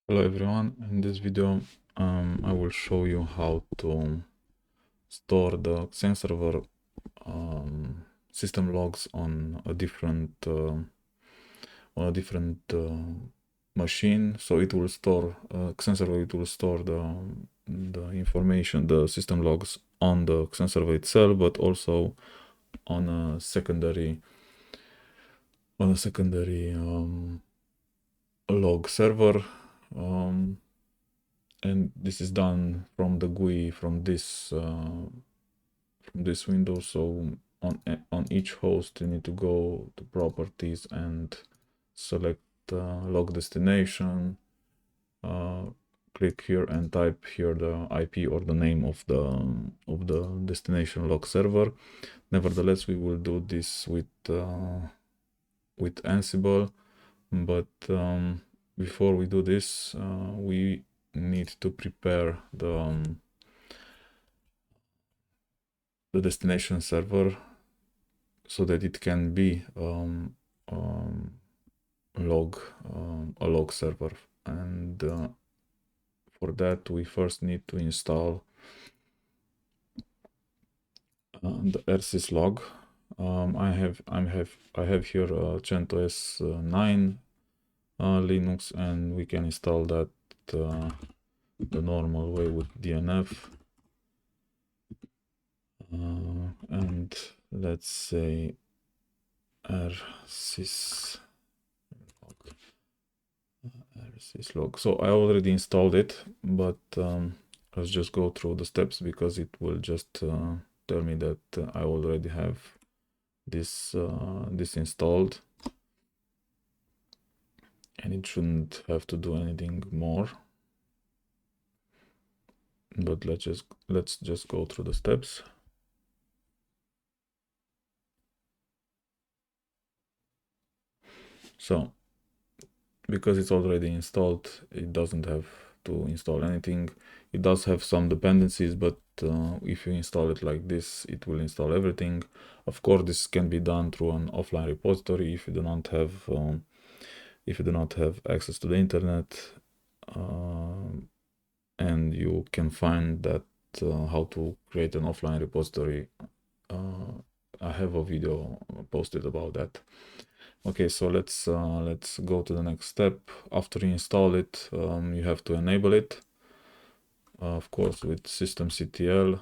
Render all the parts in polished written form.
Hello everyone, in this video I will show you how to store the XenServer system logs on a different machine. So it will store XenServer, it will store the information, the system logs on the XenServer itself, but also on a secondary log server. And this is done from the GUI from this window. So on each host you need to go to properties and select log destination, click here and type here the IP or the name of the destination log server. Nevertheless, we will do this with Ansible, but before we do this, we need to prepare the destination server so that it can be a log server. And for that we first need to install the rsyslog. I have here CentOS 9 Linux, and we can install that the normal way with DNF. And let's say rsyslog. So I already installed it, but let's just go through the steps because it will just tell me that I already have this installed, and it shouldn't have to do anything more. But let's just go through the steps. So because it's already installed, it doesn't have to install anything. It does have some dependencies, but if you install it like this, it will install everything. Of course, this can be done through an offline repository if you do not have access to the internet, and you can find that how to create an offline repository. I have a video posted about that. Okay, so let's go to the next step. After you install it, you have to enable it, of course, with systemctl,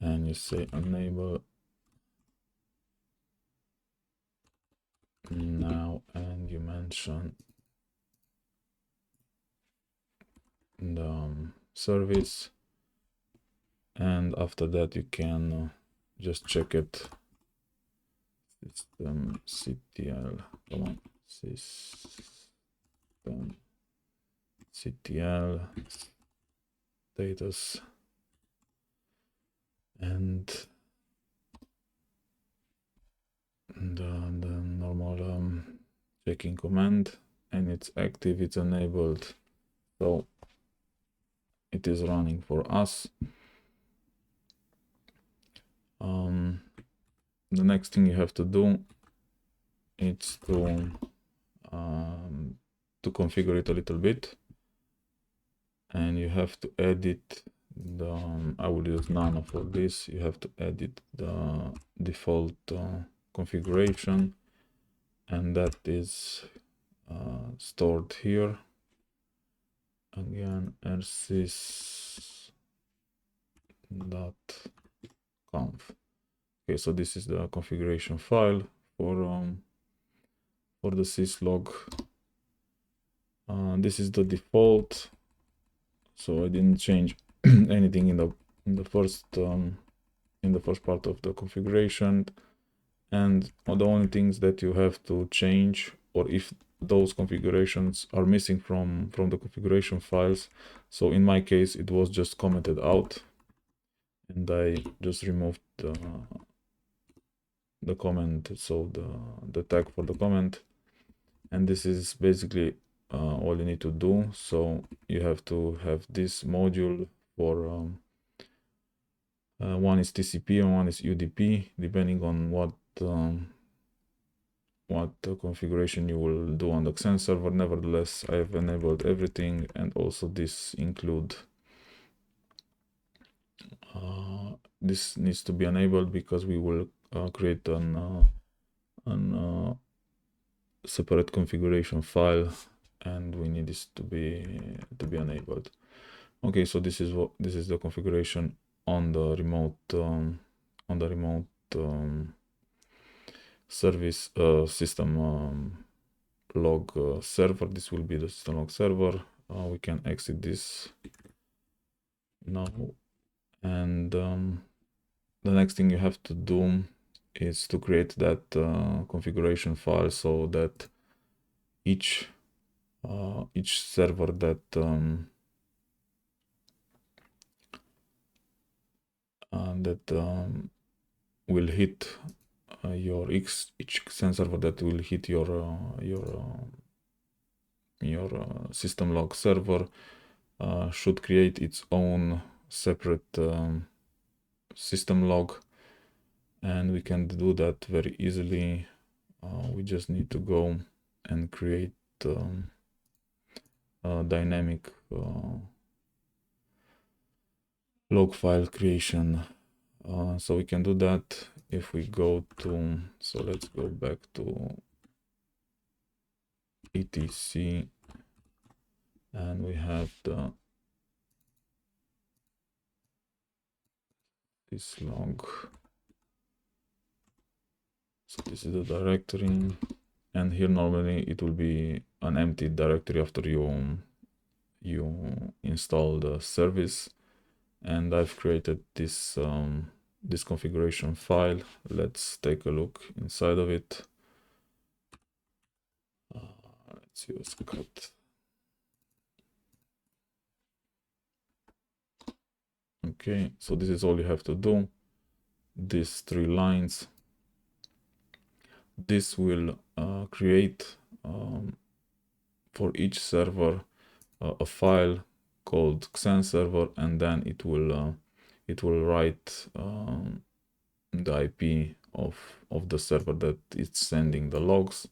and you say enable now, and you mention the service, and after that you can just check it. Systemctl, come on, systemctl status, and the normal checking command, and it's active, it's enabled, so it is running for us. The next thing you have to do is to configure it a little bit, and you have to edit the I will use nano for this. You have to edit the default configuration, and that is stored here. Again, rsys.conf. Okay, so this is the configuration file for the syslog. This is the default, so I didn't change anything in the first part of the configuration, and the only things that you have to change, or if those configurations are missing from the configuration files, so in my case it was just commented out, and I just removed the comment, so the tag for the comment, and this is basically all you need to do. So you have to have this module for one is TCP and one is UDP, depending on what what configuration you will do on the XenServer. Nevertheless, I have enabled everything, and also this include this needs to be enabled because we will create an separate configuration file, and we need this to be enabled. Okay, so this is the configuration on the remote service system log server. This will be the system log server. We can exit this now, and the next thing you have to do is to create that configuration file, so that each server that will hit each XenServer that will hit your system log server should create its own separate system log, and we can do that very easily. We just need to go and create dynamic log file creation. So we can do that if we go to, so let's go back to etc, and we have this log. So this is the directory, and here normally it will be an empty directory after you install the service. And I've created this this configuration file. Let's take a look inside of it. Let's use cut. Okay, so this is all you have to do. These 3 lines. This will create for each server a file called XenServer, and then it will write the IP of the server that it's sending the logs,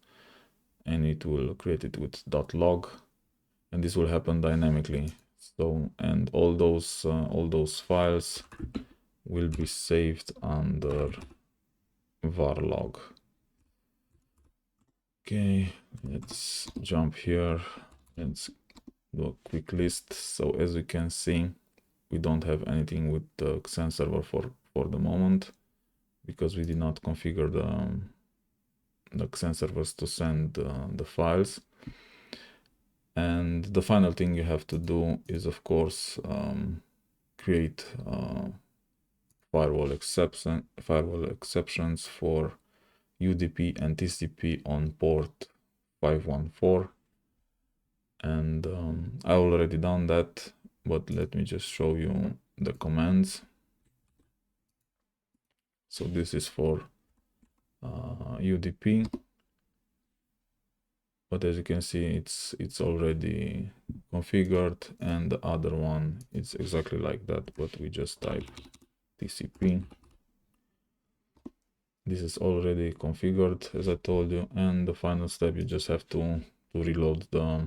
and it will create it with .log, and this will happen dynamically. So, and all those files will be saved under var log. Okay, let's jump here. Let's do a quick list. So as you can see, we don't have anything with the XenServer for the moment, because we did not configure the XenServers to send the files. And the final thing you have to do is, of course, create firewall exceptions for UDP and TCP on port 514. And I already done that, but let me just show you the commands. So this is for UDP, but as you can see, it's already configured, and the other one is exactly like that, but we just type TCP. This is already configured, as I told you, and the final step, you just have to reload the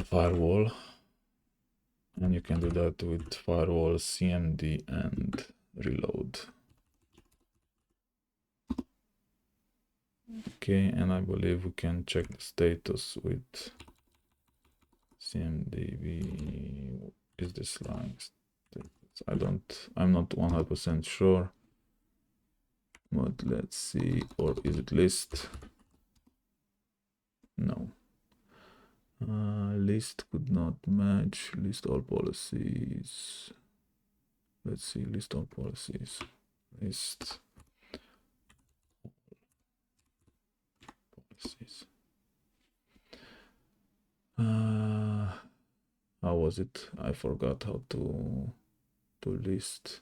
firewall, and you can do that with firewall cmd and reload. Okay, and I believe we can check the status with cmdb. Is this line? I'm not 100% sure, but let's see. Or is it list? No. List could not match. List all policies. Let's see, list all policies. List policies. How was it? I forgot how to list.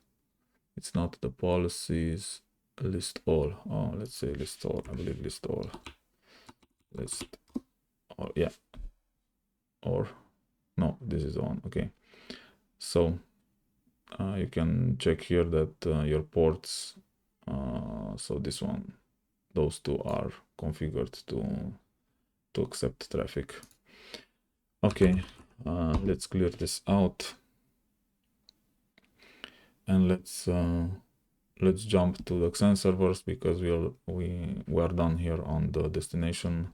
It's not the policies. List all. Oh, let's say list all. I believe list all. List all. Yeah. Or no, this is on. Okay. So you can check here that your ports So this one, those two are configured to accept traffic. Okay, let's clear this out, and let's jump to the XenServers because we are done here on the destination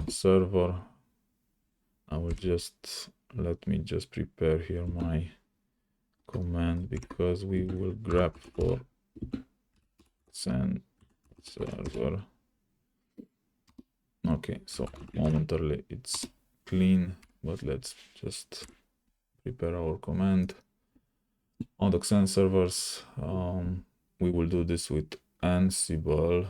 server. I will let me just prepare here my command because we will grab for XenServer. Okay, so momentarily it's clean, but let's just prepare our command. On the XenServers, we will do this with Ansible.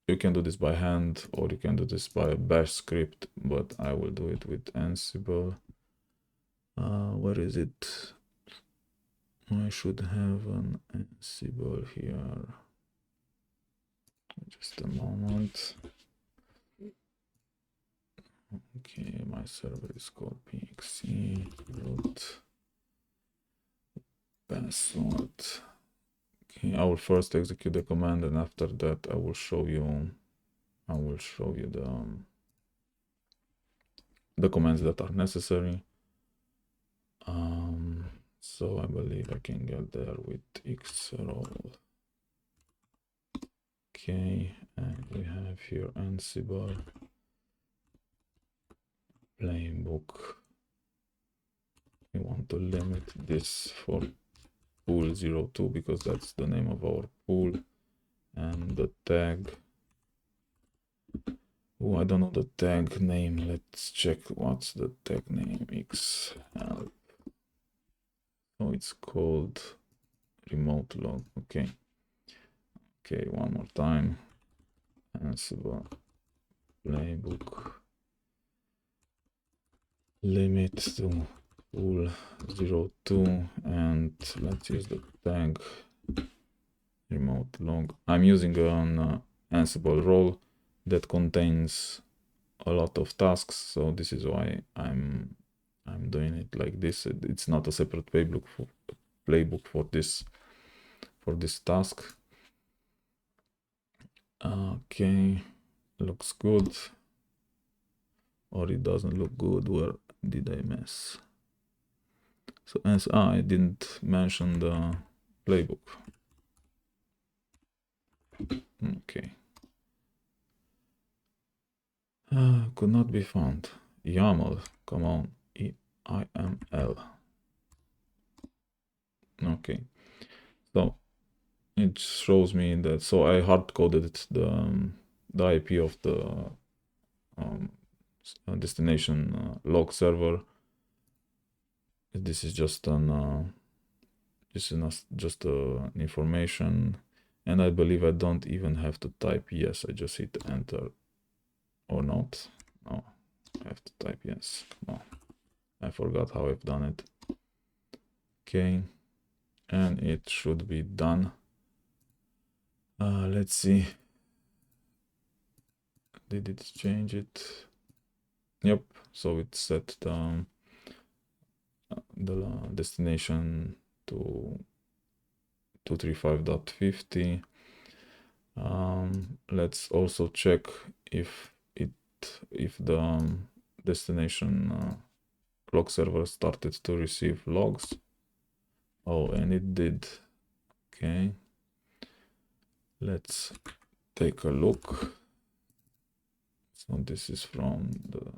You can do this by hand or you can do this by a bash script, but I will do it with Ansible. Where is it? I should have an Ansible here. Just a moment. Okay, my server is called pxe root password. Okay, I will first execute the command, and after that I will show you the commands that are necessary. So I believe I can get there with xroll. Okay, and we have here Ansible playbook. We want to limit this for pool 02 because that's the name of our pool, and the tag. Oh, I don't know the tag name. Let's check what's the tag name. Xhelp. Oh, it's called remote log. Okay. Okay, one more time. Ansible playbook limit to pool 02, and let's use the tag remote log. I'm using an Ansible role that contains a lot of tasks, so this is why I'm doing it like this. It's not a separate playbook for this task. Okay, looks good, or it doesn't look good. Where did I mess? So I didn't mention the playbook. Okay. Could not be found. YAML, come on, IML. Okay, so it shows me that, so I hard-coded the IP of the destination log server. This is just an information, and I believe I don't even have to type yes. I just hit enter, or not. No, I have to type yes. Come on, I forgot how I've done it. Okay, and it should be done. Let's see. Did it change it? Yep. So it set the destination to 235.50. Let's also check if the destination log server started to receive logs. Oh, and it did. Okay. Let's take a look. So this is from the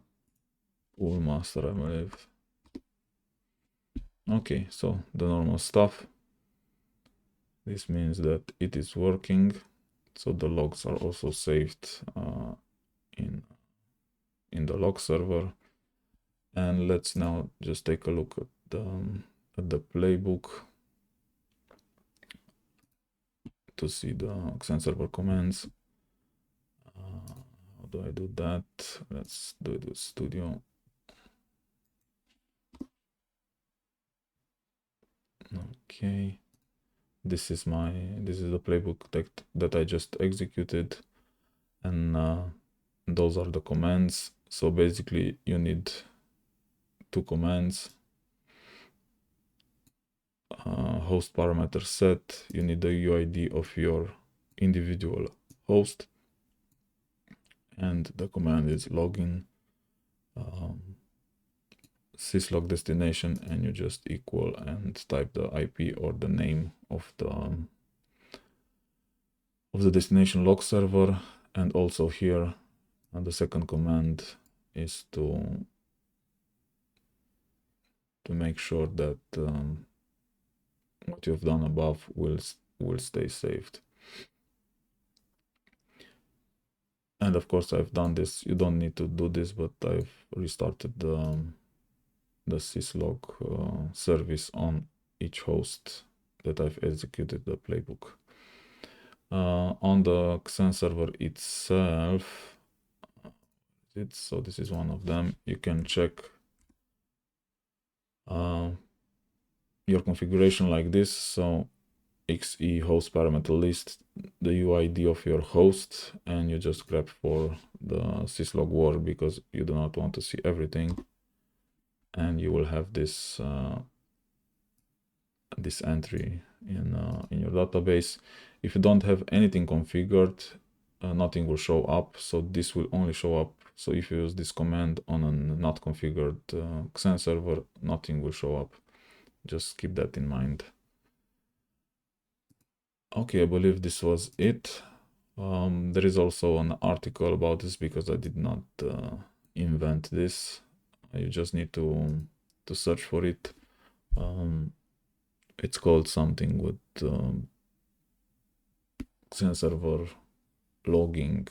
pool master, I believe. Okay, so the normal stuff. This means that it is working. So the logs are also saved in the log server. And let's now just take a look at the playbook to see the XenServer commands. How do I do that? Let's do it with Studio. Okay, this is the playbook that I just executed, and those are the commands. So basically you need two commands. host parameter set, you need the UID of your individual host, and the command is login syslog destination, and you just equal and type the IP or the name of the destination log server. And also here, the second command is to make sure that what you've done above will stay saved. And of course, I've done this. You don't need to do this, but I've restarted the syslog service on each host that I've executed the playbook. On the XenServer itself, so this is one of them. You can check your configuration like this. So xe host parameter list, the UID of your host, and you just grab for the syslog war because you do not want to see everything, and you will have this this entry in your database. If you don't have anything configured, nothing will show up. So this will only show up. So if you use this command on a not configured XenServer, nothing will show up. Just keep that in mind. Okay, I believe this was it. There is also an article about this because I did not invent this. You just need to search for it. It's called something with XenServer logging.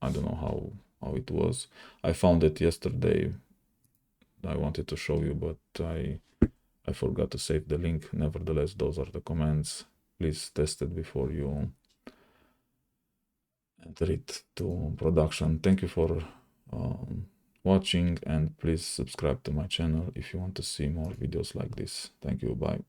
I don't know how it was. I found it yesterday. I wanted to show you, but I forgot to save the link. Nevertheless, those are the commands. Please test it before you enter it to production. Thank you for watching, and please subscribe to my channel if you want to see more videos like this. Thank you. Bye.